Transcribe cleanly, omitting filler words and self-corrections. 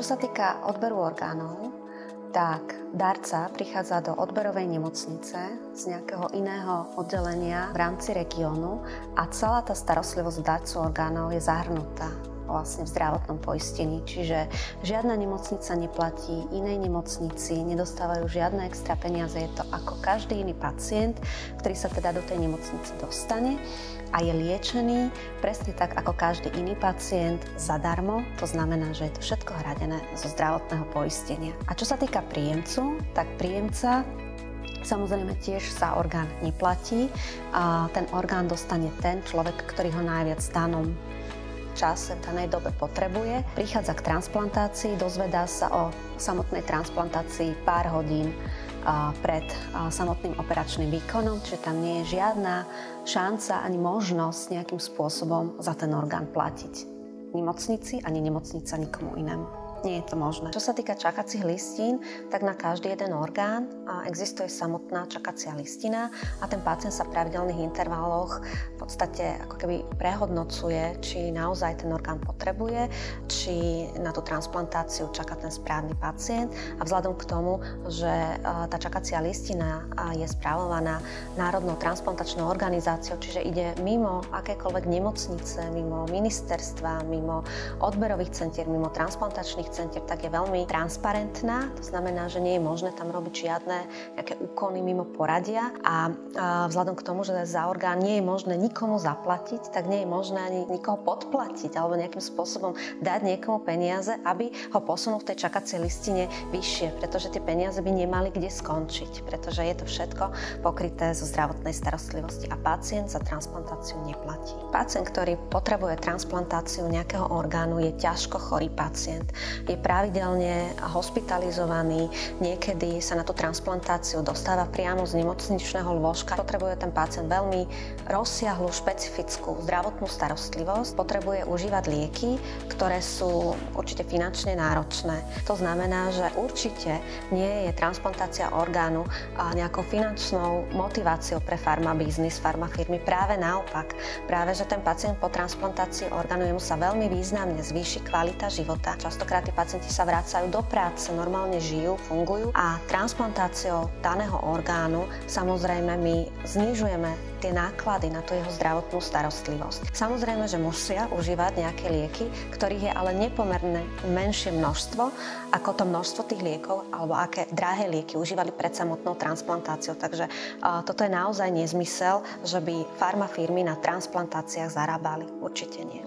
Čo sa týka odberu orgánov, tak darca prichádza do odberovej nemocnice z nejakého iného oddelenia v rámci regiónu a celá tá starostlivosť darcu orgánov je zahrnutá vlastne v zdravotnom poistení. Čiže žiadna nemocnica neplatí inej nemocnici, nedostávajú žiadne extra peniaze. Je to ako každý iný pacient, ktorý sa teda do tej nemocnice dostane a je liečený presne tak ako každý iný pacient zadarmo. To znamená, že je to všetko hradené zo zdravotného poistenia. A čo sa týka príjemcu, tak príjemca samozrejme tiež sa orgán neplatí a ten orgán dostane ten človek, ktorý ho najviac v danom čase, v danej dobe potrebuje. Prichádza k transplantácii, dozvedá sa o samotnej transplantácii pár hodín pred samotným operačným výkonom, čiže tam nie je žiadna šanca ani možnosť nejakým spôsobom za ten orgán platiť nemocnici, ani nemocnica nikomu inému. Nie je to možné. Čo sa týka čakacích listín, tak na každý jeden orgán existuje samotná čakacia listina a ten pacient sa v pravidelných intervaloch v podstate ako keby prehodnocuje, či naozaj ten orgán potrebuje, či na tú transplantáciu čaká ten správny pacient a vzhľadom k tomu, že tá čakacia listina je správovaná Národnou transplantačnou organizáciou, čiže ide mimo akékoľvek nemocnice, mimo ministerstva, mimo odberových centier, mimo transplantačných centier, tak je veľmi transparentná. To znamená, že nie je možné tam robiť žiadne nejaké úkony mimo poradia a vzhľadom k tomu, že za orgán nie je možné nikomu zaplatiť, tak nie je možné ani nikoho podplatiť alebo nejakým spôsobom dať niekomu peniaze, aby ho posunul v tej čakacej listine vyššie, pretože tie peniaze by nemali kde skončiť, pretože je to všetko pokryté zo zdravotnej starostlivosti a pacient za transplantáciu neplatí. Pacient, ktorý potrebuje transplantáciu nejakého orgánu, je ťažko chorý pacient. Je pravidelne hospitalizovaný, niekedy sa na tú transplantáciu dostáva priamo z nemocničného lôžka. Potrebuje ten pacient veľmi rozsiahlu, špecifickú zdravotnú starostlivosť, potrebuje užívať lieky, ktoré sú určite finančne náročné. To znamená, že určite nie je transplantácia orgánu nejakou finančnou motiváciou pre farmabiznis, farmafirmy. Práve naopak, práve že ten pacient po transplantácii orgánu jemu sa veľmi významne zvýši kvalita života. Častokrát tí pacienti sa vracajú do práce, normálne žijú, fungujú a transplantáciou daného orgánu samozrejme my znižujeme tie náklady na tú jeho zdravotnú starostlivosť. Samozrejme, že musia užívať nejaké lieky, ktorých je ale nepomerne menšie množstvo ako to množstvo tých liekov alebo aké drahé lieky užívali pred samotnou transplantáciou. Takže toto je naozaj nezmysel, že by farmafirmy na transplantáciách zarábali. Určite nie.